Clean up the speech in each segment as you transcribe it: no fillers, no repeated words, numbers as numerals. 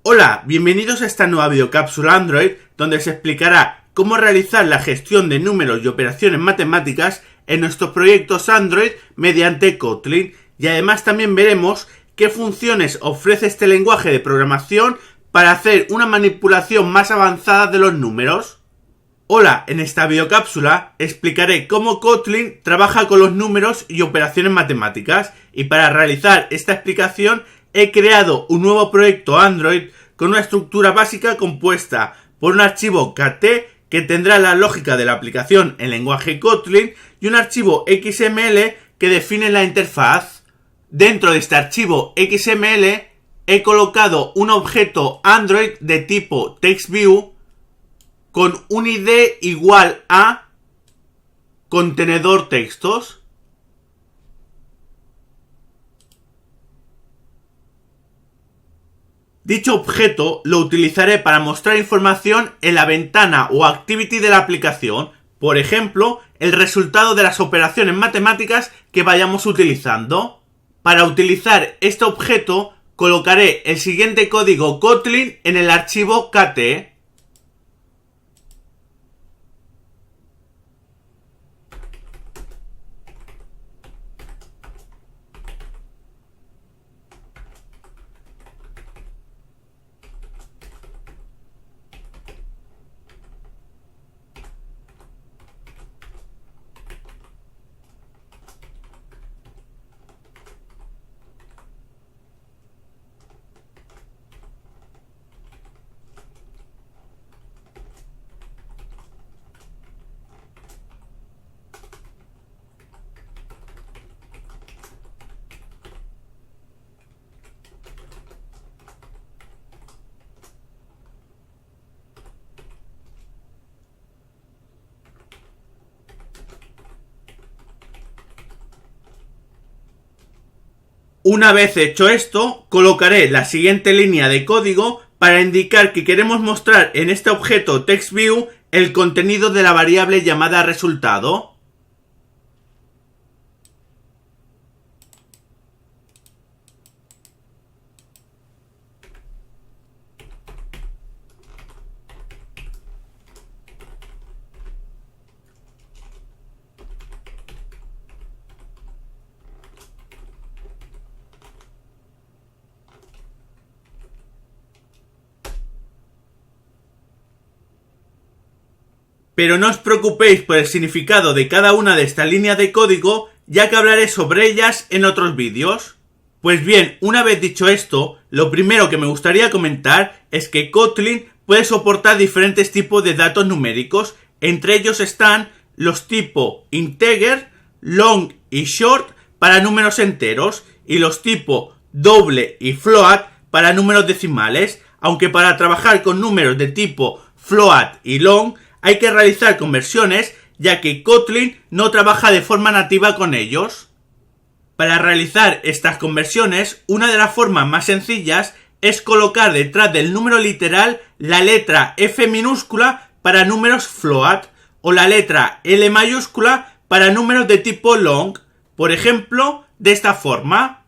Hola, bienvenidos a esta nueva videocápsula Android donde se explicará cómo realizar la gestión de números y operaciones matemáticas en nuestros proyectos Android mediante Kotlin, y además también veremos qué funciones ofrece este lenguaje de programación para hacer una manipulación más avanzada de los números. Hola, en esta videocápsula explicaré cómo Kotlin trabaja con los números y operaciones matemáticas, y para realizar esta explicación he creado un nuevo proyecto Android con una estructura básica compuesta por un archivo KT que tendrá la lógica de la aplicación en lenguaje Kotlin y un archivo XML que define la interfaz. Dentro de este archivo XML he colocado un objeto Android de tipo TextView con un ID igual a contenedor textos. Dicho objeto lo utilizaré para mostrar información en la ventana o activity de la aplicación, por ejemplo, el resultado de las operaciones matemáticas que vayamos utilizando. Para utilizar este objeto, colocaré el siguiente código Kotlin en el archivo KT. Una vez hecho esto, colocaré la siguiente línea de código para indicar que queremos mostrar en este objeto TextView el contenido de la variable llamada resultado. Pero no os preocupéis por el significado de cada una de estas líneas de código, ya que hablaré sobre ellas en otros vídeos. Pues bien, una vez dicho esto, lo primero que me gustaría comentar es que Kotlin puede soportar diferentes tipos de datos numéricos. Entre ellos están los tipos integer, long y short para números enteros, y los tipos double y float para números decimales, aunque para trabajar con números de tipo float y long hay que realizar conversiones, ya que Kotlin no trabaja de forma nativa con ellos. Para realizar estas conversiones, una de las formas más sencillas es colocar detrás del número literal la letra F minúscula para números float o la letra L mayúscula para números de tipo long, por ejemplo, de esta forma.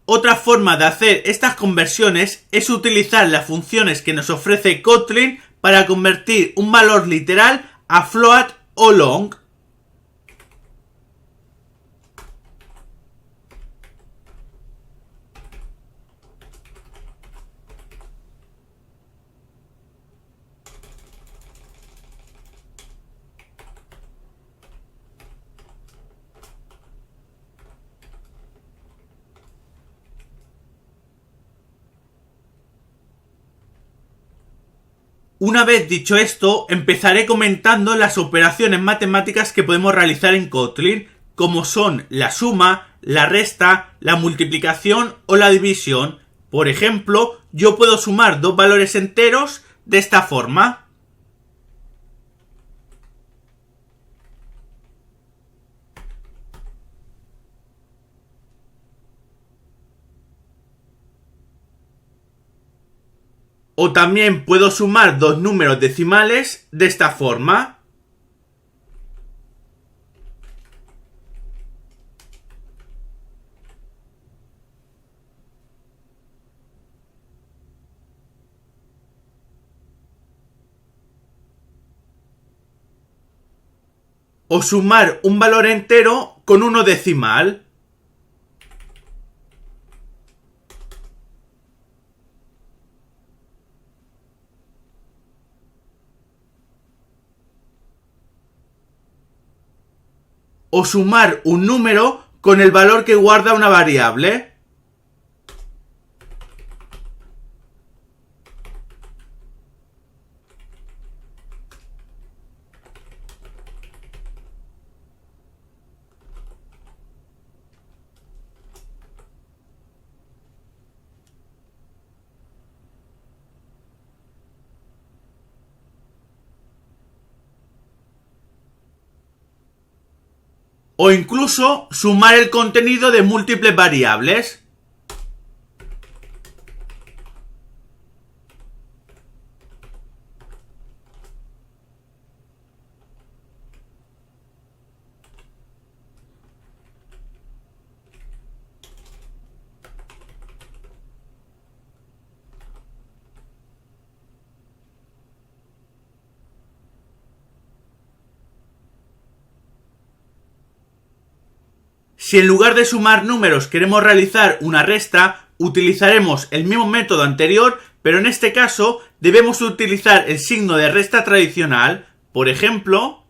Otra forma de hacer estas conversiones es utilizar las funciones que nos ofrece Kotlin para convertir un valor literal a float o long. Una vez dicho esto, empezaré comentando las operaciones matemáticas que podemos realizar en Kotlin, como son la suma, la resta, la multiplicación o la división. Por ejemplo, yo puedo sumar dos valores enteros de esta forma. O también puedo sumar dos números decimales de esta forma. O sumar un valor entero con uno decimal. O sumar un número con el valor que guarda una variable. O incluso sumar el contenido de múltiples variables. Si en lugar de sumar números queremos realizar una resta, utilizaremos el mismo método anterior, pero en este caso debemos utilizar el signo de resta tradicional. Por ejemplo,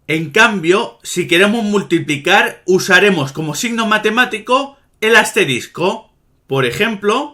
en cambio, si queremos multiplicar, usaremos como signo matemático el asterisco. Por ejemplo,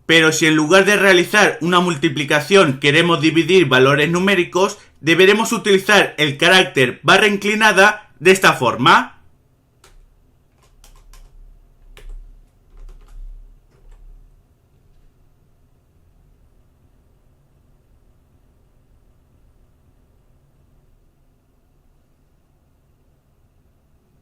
pero si en lugar de realizar una multiplicación queremos dividir valores numéricos, deberemos utilizar el carácter barra inclinada de esta forma.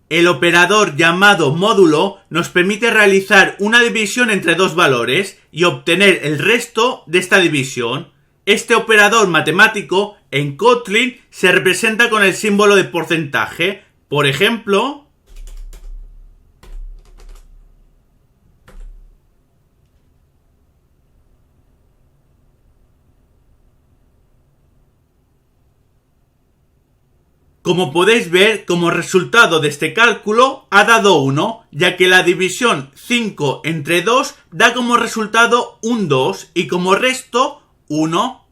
El operador llamado módulo nos permite realizar una división entre dos valores y obtener el resto de esta división. Este operador matemático en Kotlin se representa con el símbolo de porcentaje. Por ejemplo, como podéis ver, como resultado de este cálculo ha dado 1, ya que la división 5 entre 2 da como resultado un 2 y como resto 1.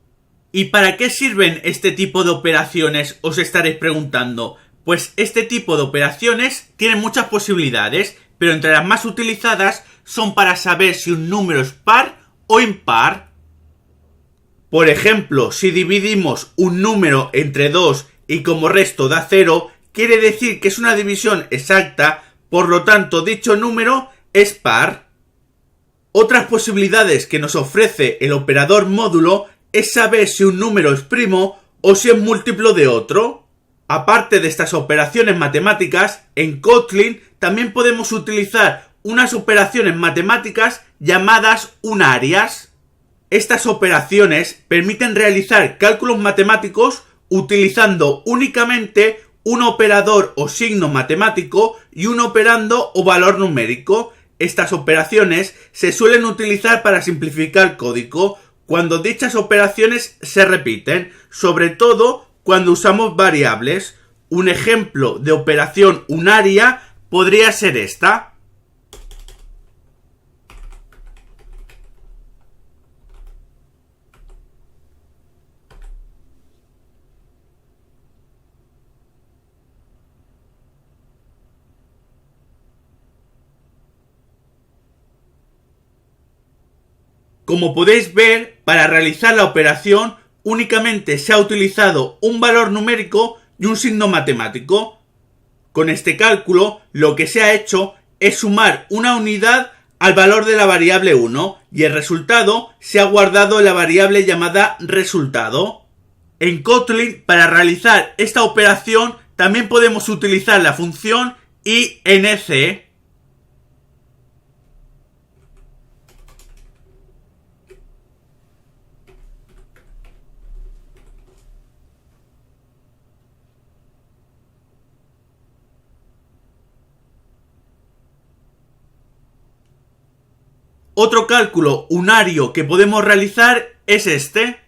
¿Y para qué sirven este tipo de operaciones? Os estaréis preguntando. Pues este tipo de operaciones tienen muchas posibilidades, pero entre las más utilizadas son para saber si un número es par o impar. Por ejemplo, si dividimos un número entre 2 y como resto da 0, quiere decir que es una división exacta, por lo tanto dicho número es par. Otras posibilidades que nos ofrece el operador módulo es saber si un número es primo o si es múltiplo de otro. Aparte de estas operaciones matemáticas, en Kotlin también podemos utilizar unas operaciones matemáticas llamadas unarias. Estas operaciones permiten realizar cálculos matemáticos utilizando únicamente un operador o signo matemático y un operando o valor numérico. Estas operaciones se suelen utilizar para simplificar código cuando dichas operaciones se repiten, sobre todo cuando usamos variables. Un ejemplo de operación unaria podría ser esta. Como podéis ver, para realizar la operación únicamente se ha utilizado un valor numérico y un signo matemático. Con este cálculo, lo que se ha hecho es sumar una unidad al valor de la variable 1 y el resultado se ha guardado en la variable llamada resultado. En Kotlin, para realizar esta operación, también podemos utilizar la función inc. Otro cálculo unario que podemos realizar es este.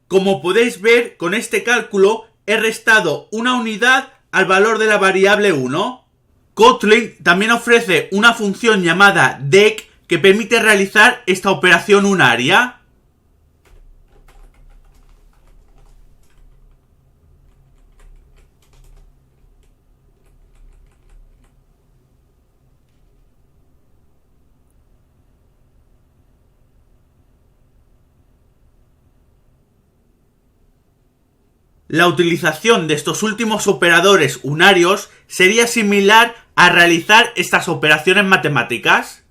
Como podéis ver, con este cálculo he restado una unidad al valor de la variable 1. Kotlin también ofrece una función llamada dec que permite realizar esta operación unaria. La utilización de estos últimos operadores unarios sería similar a realizar estas operaciones matemáticas.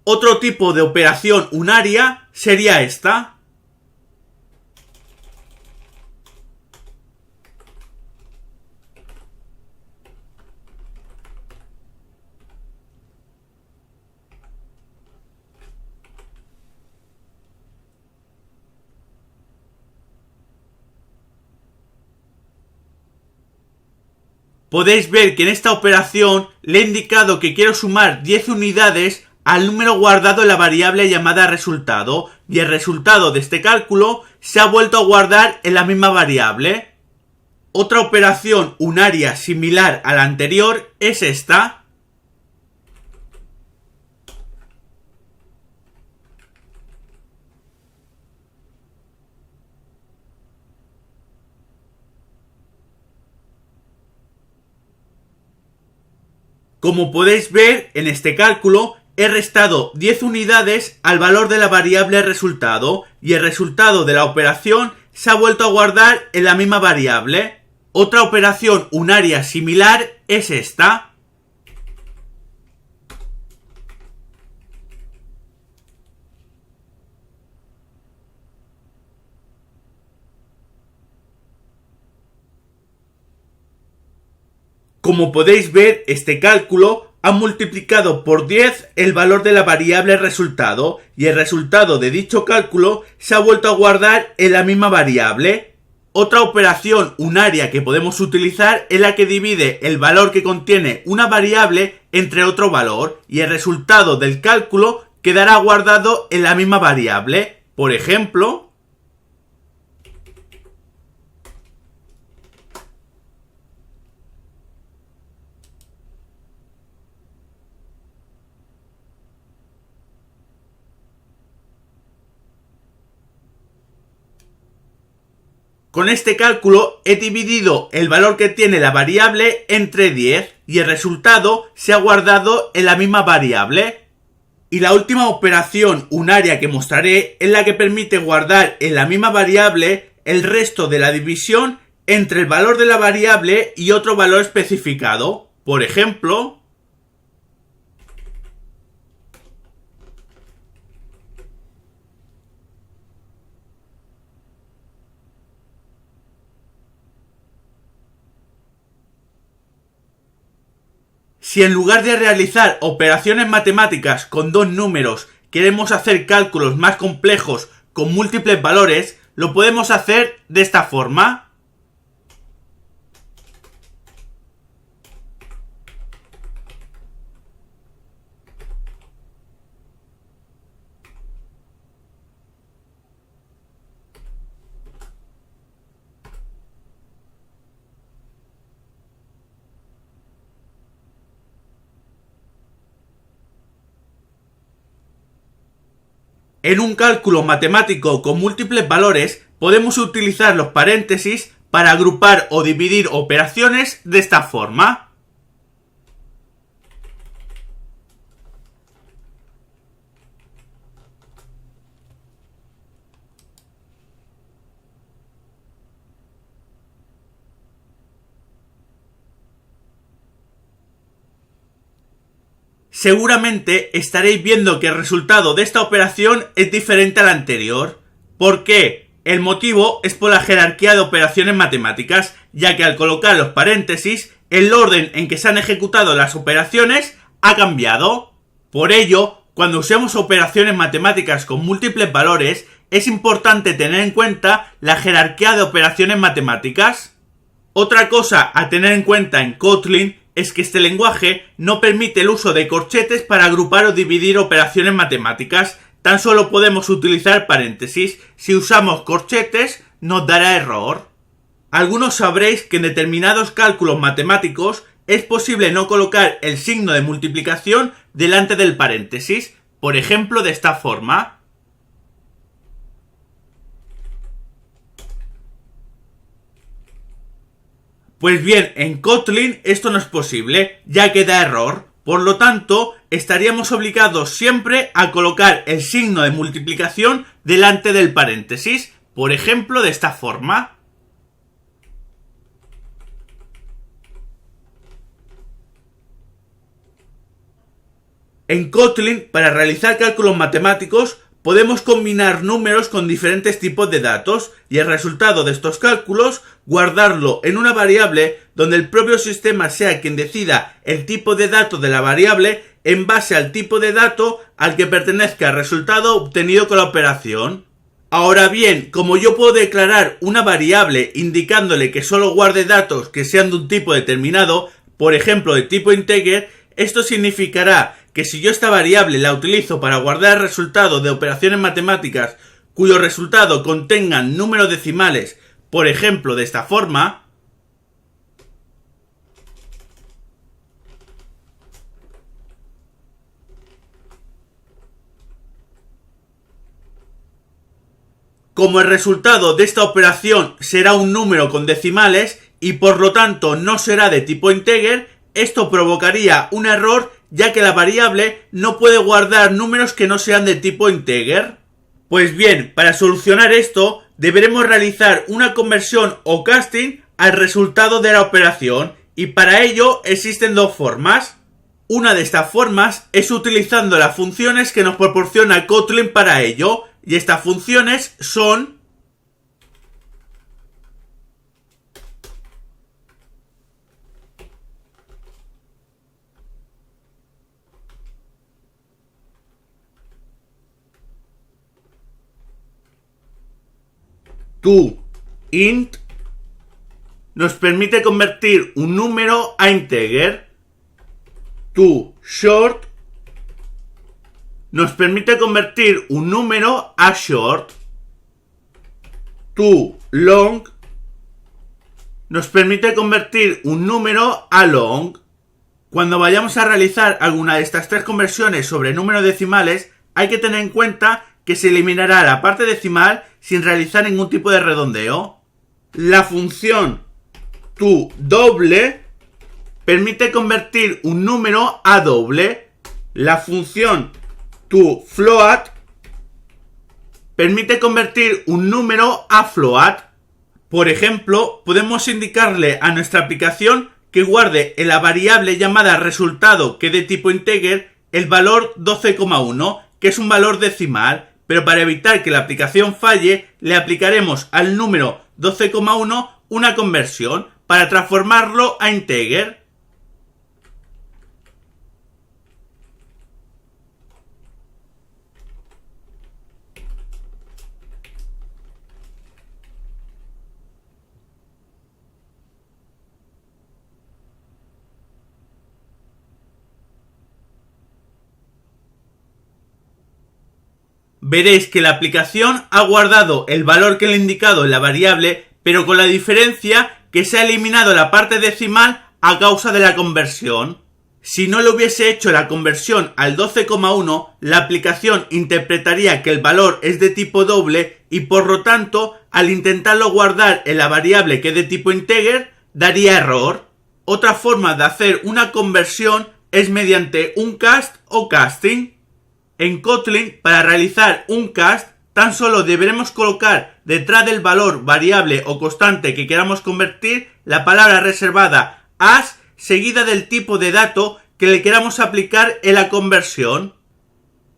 Otro tipo de operación unaria sería esta. Podéis ver que en esta operación le he indicado que quiero sumar 10 unidades al número guardado en la variable llamada resultado, y el resultado de este cálculo se ha vuelto a guardar en la misma variable. Otra operación unaria similar a la anterior es esta. Como podéis ver, en este cálculo he restado 10 unidades al valor de la variable resultado y el resultado de la operación se ha vuelto a guardar en la misma variable. Otra operación unaria similar es esta. Como podéis ver, este cálculo ha multiplicado por 10 el valor de la variable resultado y el resultado de dicho cálculo se ha vuelto a guardar en la misma variable. Otra operación unaria que podemos utilizar es la que divide el valor que contiene una variable entre otro valor y el resultado del cálculo quedará guardado en la misma variable. Por ejemplo, con este cálculo he dividido el valor que tiene la variable entre 10 y el resultado se ha guardado en la misma variable. Y la última operación unaria que mostraré es la que permite guardar en la misma variable el resto de la división entre el valor de la variable y otro valor especificado. Por ejemplo, Si en lugar de realizar operaciones matemáticas con dos números queremos hacer cálculos más complejos con múltiples valores, lo podemos hacer de esta forma. En un cálculo matemático con múltiples valores, podemos utilizar los paréntesis para agrupar o dividir operaciones de esta forma. Seguramente estaréis viendo que el resultado de esta operación es diferente al anterior. ¿Por qué? El motivo es por la jerarquía de operaciones matemáticas, ya que al colocar los paréntesis, el orden en que se han ejecutado las operaciones ha cambiado. Por ello, cuando usemos operaciones matemáticas con múltiples valores, es importante tener en cuenta la jerarquía de operaciones matemáticas. Otra cosa a tener en cuenta en Kotlin es que este lenguaje no permite el uso de corchetes para agrupar o dividir operaciones matemáticas, tan solo podemos utilizar paréntesis. Si usamos corchetes, nos dará error. Algunos sabréis que en determinados cálculos matemáticos es posible no colocar el signo de multiplicación delante del paréntesis, por ejemplo de esta forma. Pues bien, en Kotlin esto no es posible, ya que da error. Por lo tanto, estaríamos obligados siempre a colocar el signo de multiplicación delante del paréntesis, por ejemplo de esta forma. En Kotlin, para realizar cálculos matemáticos, podemos combinar números con diferentes tipos de datos y el resultado de estos cálculos guardarlo en una variable donde el propio sistema sea quien decida el tipo de dato de la variable en base al tipo de dato al que pertenezca el resultado obtenido con la operación. Ahora bien, como yo puedo declarar una variable indicándole que solo guarde datos que sean de un tipo determinado, por ejemplo de tipo integer, esto significará que si yo esta variable la utilizo para guardar el resultado de operaciones matemáticas cuyo resultado contengan números decimales, por ejemplo de esta forma, como el resultado de esta operación será un número con decimales y por lo tanto no será de tipo integer, esto provocaría un error ya que la variable no puede guardar números que no sean de tipo integer. Pues bien, para solucionar esto, deberemos realizar una conversión o casting al resultado de la operación y para ello existen dos formas. Una de estas formas es utilizando las funciones que nos proporciona Kotlin para ello y estas funciones son toInt nos permite convertir un número a integer. toShort nos permite convertir un número a short. toLong nos permite convertir un número a long. Cuando vayamos a realizar alguna de estas tres conversiones sobre números decimales, hay que tener en cuenta que se eliminará la parte decimal sin realizar ningún tipo de redondeo. La función toDoble permite convertir un número a doble. La función toFloat permite convertir un número a float. Por ejemplo, podemos indicarle a nuestra aplicación que guarde en la variable llamada resultado que de tipo integer el valor 12,1, que es un valor decimal, pero para evitar que la aplicación falle, le aplicaremos al número 12,1 una conversión para transformarlo a integer. veréis que la aplicación ha guardado el valor que le he indicado en la variable, pero con la diferencia que se ha eliminado la parte decimal a causa de la conversión. Si no le hubiese hecho la conversión al 12,1, la aplicación interpretaría que el valor es de tipo doble y por lo tanto, al intentarlo guardar en la variable que es de tipo integer, daría error. Otra forma de hacer una conversión es mediante un cast o casting. En Kotlin, para realizar un cast, tan solo deberemos colocar detrás del valor variable o constante que queramos convertir la palabra reservada as seguida del tipo de dato que le queramos aplicar en la conversión.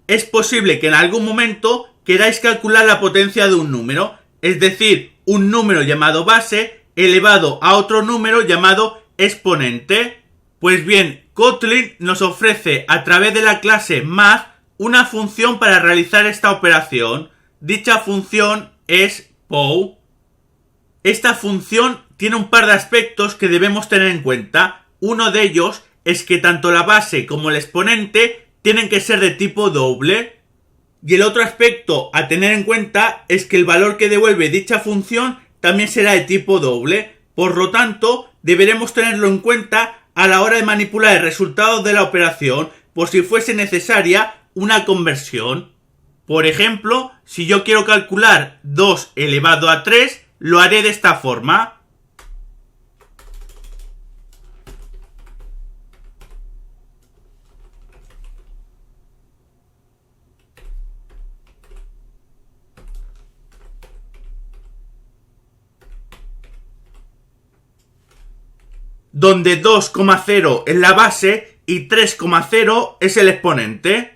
Es posible que en algún momento queráis calcular la potencia de un número, es decir, un número llamado base elevado a otro número llamado exponente. Pues bien, Kotlin nos ofrece a través de la clase math una función para realizar esta operación. Dicha función es pow. Esta función tiene un par de aspectos que debemos tener en cuenta. Uno de ellos es que tanto la base como el exponente tienen que ser de tipo doble. Y el otro aspecto a tener en cuenta es que el valor que devuelve dicha función también será de tipo doble. Por lo tanto, deberemos tenerlo en cuenta a la hora de manipular el resultado de la operación por si fuese necesaria una conversión. Por ejemplo, si yo quiero calcular 2 elevado a 3, lo haré de esta forma. Donde 2,0 es la base y 3,0 es el exponente.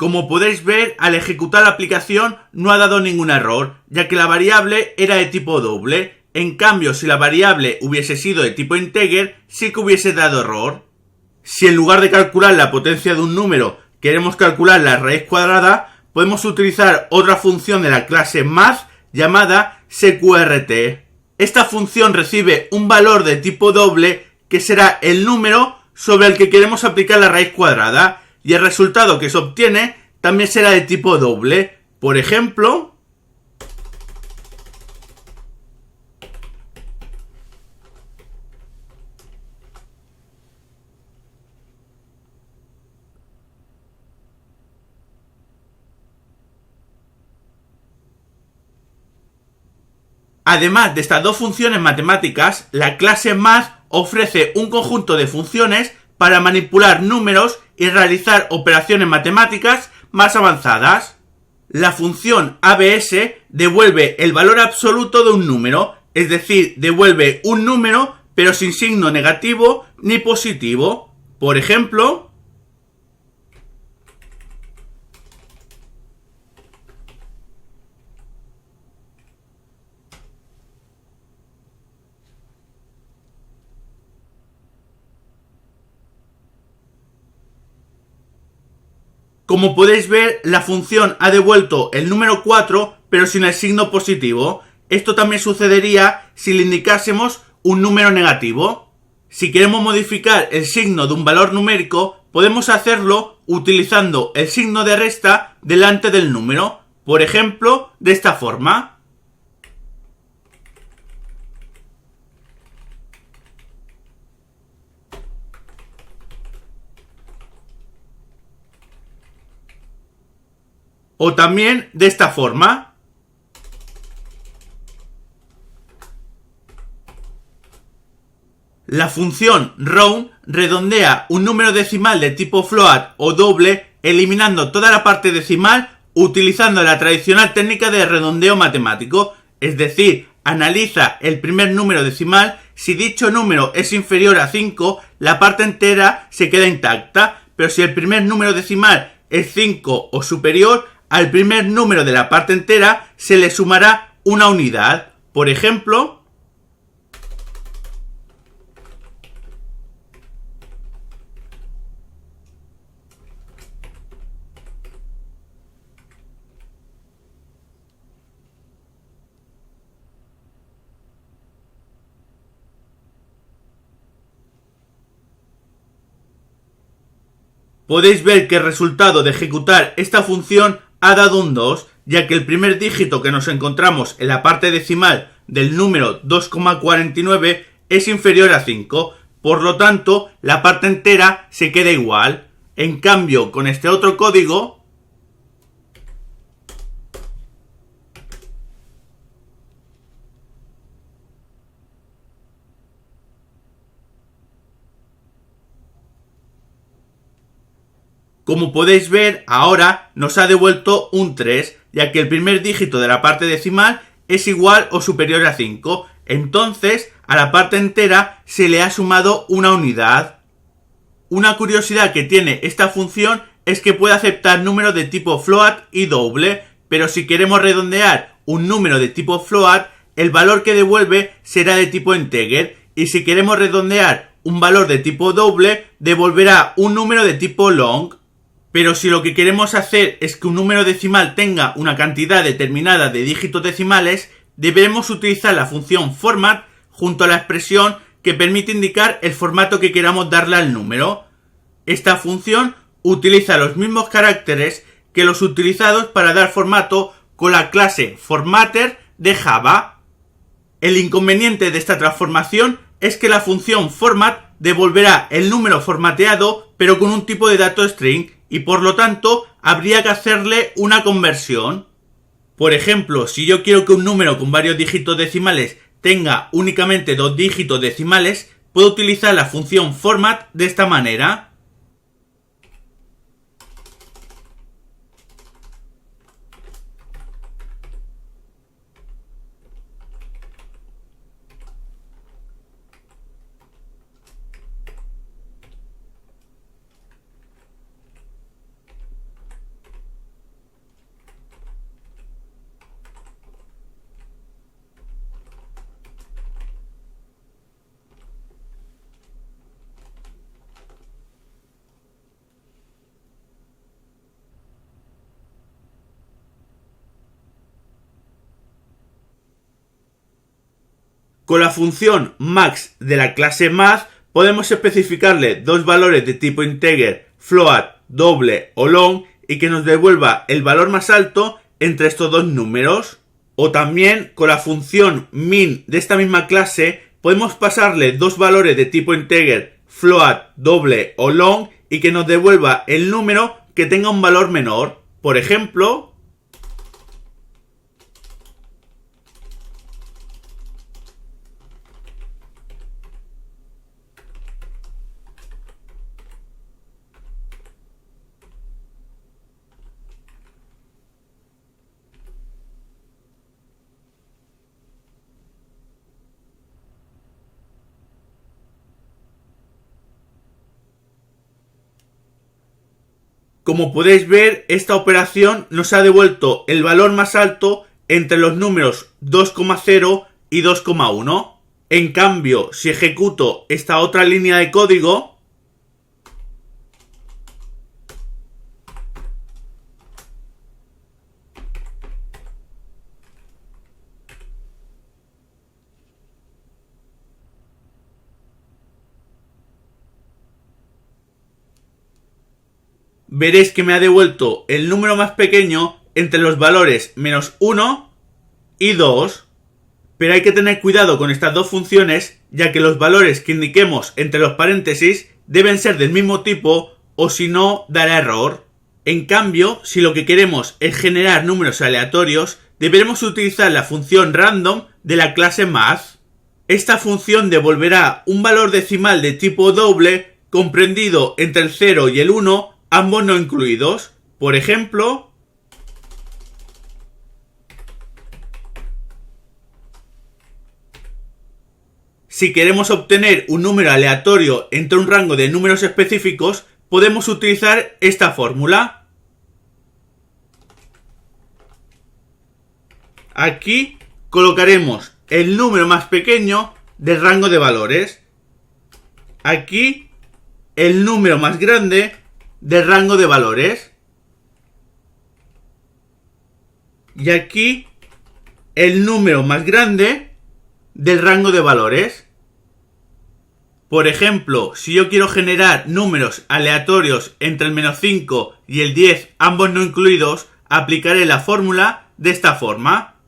Como podéis ver, al ejecutar la aplicación no ha dado ningún error, ya que la variable era de tipo doble. En cambio, si la variable hubiese sido de tipo integer, sí que hubiese dado error. Si en lugar de calcular la potencia de un número queremos calcular la raíz cuadrada, podemos utilizar otra función de la clase math llamada sqrt. Esta función recibe un valor de tipo doble que será el número sobre el que queremos aplicar la raíz cuadrada y el resultado que se obtiene también será de tipo doble. Por ejemplo, además de estas dos funciones matemáticas, la clase math ofrece un conjunto de funciones para manipular números y realizar operaciones matemáticas más avanzadas. La función ABS devuelve el valor absoluto de un número, es decir, devuelve un número pero sin signo negativo ni positivo. Por ejemplo, como podéis ver, la función ha devuelto el número 4, pero sin el signo positivo. Esto también sucedería si le indicásemos un número negativo. Si queremos modificar el signo de un valor numérico, podemos hacerlo utilizando el signo de resta delante del número. Por ejemplo, de esta forma. O también de esta forma. La función round redondea un número decimal de tipo float o doble, eliminando toda la parte decimal utilizando la tradicional técnica de redondeo matemático, es decir, analiza el primer número decimal. Si dicho número es inferior a 5, la parte entera se queda intacta, pero si el primer número decimal es 5 o superior, al primer número de la parte entera se le sumará una unidad. Por ejemplo, Podéis ver que el resultado de ejecutar esta función ha dado un 2, ya que el primer dígito que nos encontramos en la parte decimal del número 2,49 es inferior a 5, por lo tanto la parte entera se queda igual. En cambio, con este otro código, como podéis ver, ahora nos ha devuelto un 3, ya que el primer dígito de la parte decimal es igual o superior a 5. Entonces, a la parte entera se le ha sumado una unidad. Una curiosidad que tiene esta función es que puede aceptar números de tipo float y doble, pero si queremos redondear un número de tipo float, el valor que devuelve será de tipo integer, y si queremos redondear un valor de tipo doble, devolverá un número de tipo long. Pero si lo que queremos hacer es que un número decimal tenga una cantidad determinada de dígitos decimales, deberemos utilizar la función format junto a la expresión que permite indicar el formato que queramos darle al número. Esta función utiliza los mismos caracteres que los utilizados para dar formato con la clase formatter de Java. El inconveniente de esta transformación es que la función format devolverá el número formateado pero con un tipo de dato string, y por lo tanto habría que hacerle una conversión. Por ejemplo, si yo quiero que un número con varios dígitos decimales tenga únicamente 2 dígitos decimales, puedo utilizar la función format de esta manera. Con la función max de la clase math podemos especificarle dos valores de tipo integer, float, doble o long, y que nos devuelva el valor más alto entre estos dos números. O también con la función min de esta misma clase podemos pasarle dos valores de tipo integer, float, doble o long, y que nos devuelva el número que tenga un valor menor. Por ejemplo, como podéis ver, esta operación nos ha devuelto el valor más alto entre los números 2,0 y 2,1. En cambio, si ejecuto esta otra línea de código, veréis que me ha devuelto el número más pequeño entre los valores menos 1 y 2. Pero hay que tener cuidado con estas dos funciones, ya que los valores que indiquemos entre los paréntesis deben ser del mismo tipo, o si no, dará error. En cambio, si lo que queremos es generar números aleatorios, deberemos utilizar la función random de la clase math. Esta función devolverá un valor decimal de tipo doble comprendido entre el 0 y el 1, ambos no incluidos. Por ejemplo, si queremos obtener un número aleatorio entre un rango de números específicos, podemos utilizar esta fórmula. Aquí colocaremos el número más pequeño del rango de valores. Aquí el número más grande del rango de valores. Y aquí el número más grande del rango de valores. Por ejemplo, si yo quiero generar números aleatorios entre el -5 y el 10, ambos no incluidos, aplicaré la fórmula de esta forma.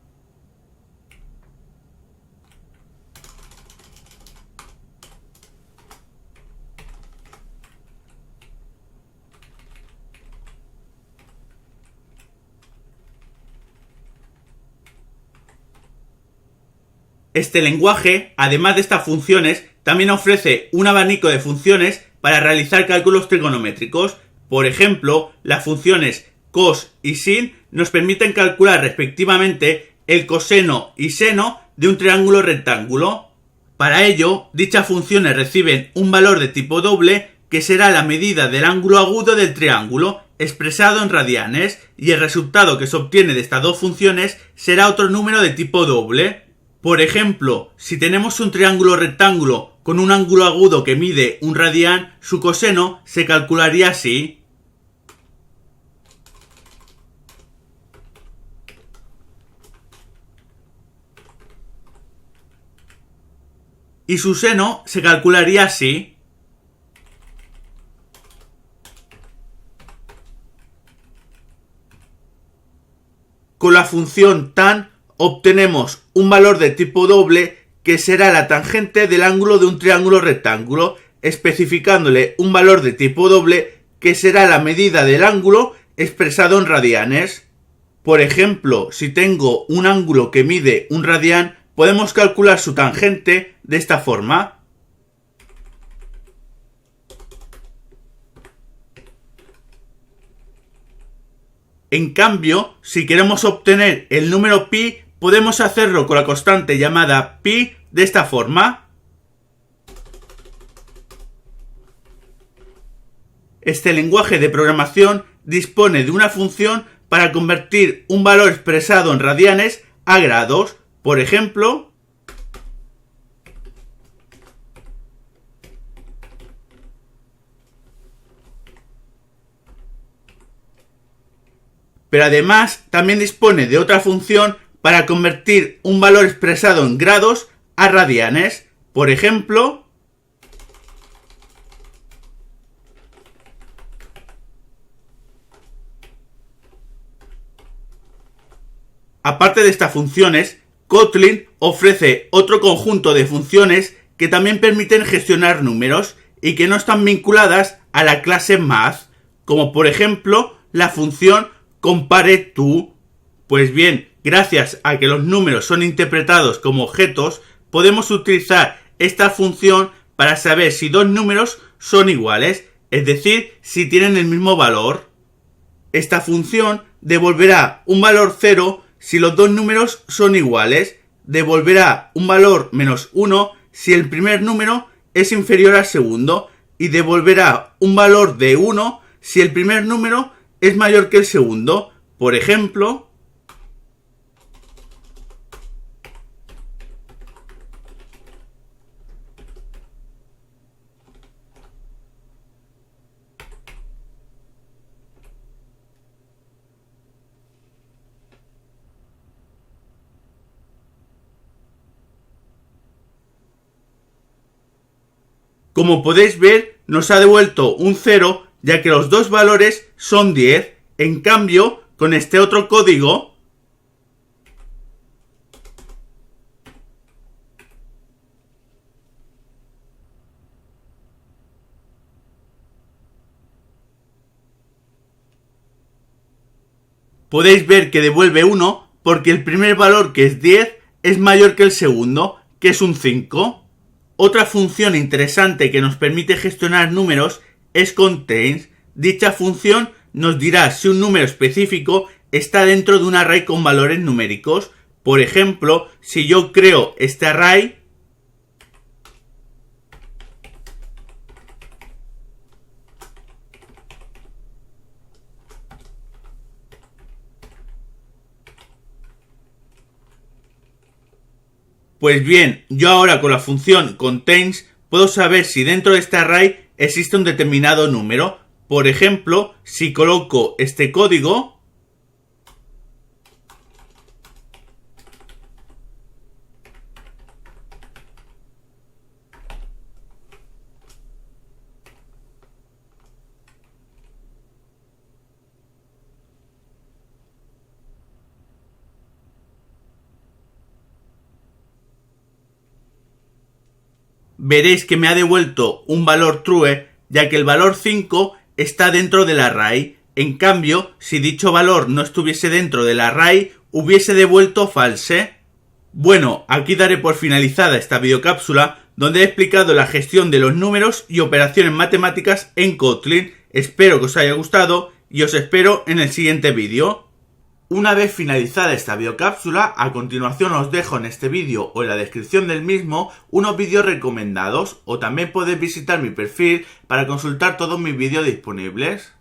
Este lenguaje, además de estas funciones, también ofrece un abanico de funciones para realizar cálculos trigonométricos. Por ejemplo, las funciones cos y sin nos permiten calcular respectivamente el coseno y seno de un triángulo rectángulo. Para ello, dichas funciones reciben un valor de tipo doble que será la medida del ángulo agudo del triángulo expresado en radianes, y el resultado que se obtiene de estas dos funciones será otro número de tipo doble. Por ejemplo, si tenemos un triángulo rectángulo con un ángulo agudo que mide un radián, su coseno se calcularía así. Y su seno se calcularía así. Con la función tan obtenemos un valor de tipo doble que será la tangente del ángulo de un triángulo rectángulo, especificándole un valor de tipo doble que será la medida del ángulo expresado en radianes. Por ejemplo, si tengo un ángulo que mide un radián, podemos calcular su tangente de esta forma. En cambio, si queremos obtener el número pi, podemos hacerlo con la constante llamada pi de esta forma. Este lenguaje de programación dispone de una función para convertir un valor expresado en radianes a grados. Por ejemplo, pero además también dispone de otra función para convertir un valor expresado en grados a radianes. Por ejemplo, aparte de estas funciones, Kotlin ofrece otro conjunto de funciones que también permiten gestionar números y que no están vinculadas a la clase math, como por ejemplo la función compareTo. Pues bien, gracias a que los números son interpretados como objetos, podemos utilizar esta función para saber si dos números son iguales, es decir, si tienen el mismo valor. Esta función devolverá un valor 0 si los dos números son iguales, devolverá un valor -1 si el primer número es inferior al segundo, y devolverá un valor de 1 si el primer número es mayor que el segundo. Por ejemplo, como podéis ver, nos ha devuelto un 0, ya que los dos valores son 10. En cambio, con este otro código, podéis ver que devuelve 1 porque el primer valor, que es 10, es mayor que el segundo, que es un 5. Otra función interesante que nos permite gestionar números es contains. Dicha función nos dirá si un número específico está dentro de un array con valores numéricos. Por ejemplo, si yo creo este array, pues bien, yo ahora con la función contains puedo saber si dentro de este array existe un determinado número. Por ejemplo, si coloco este código, veréis que me ha devuelto un valor true, ya que el valor 5 está dentro del array. En cambio, si dicho valor no estuviese dentro del array, hubiese devuelto false. Bueno, aquí daré por finalizada esta videocápsula, donde he explicado la gestión de los números y operaciones matemáticas en Kotlin. Espero que os haya gustado y os espero en el siguiente vídeo. Una vez finalizada esta videocápsula, a continuación os dejo en este vídeo o en la descripción del mismo unos vídeos recomendados, o también podéis visitar mi perfil para consultar todos mis vídeos disponibles.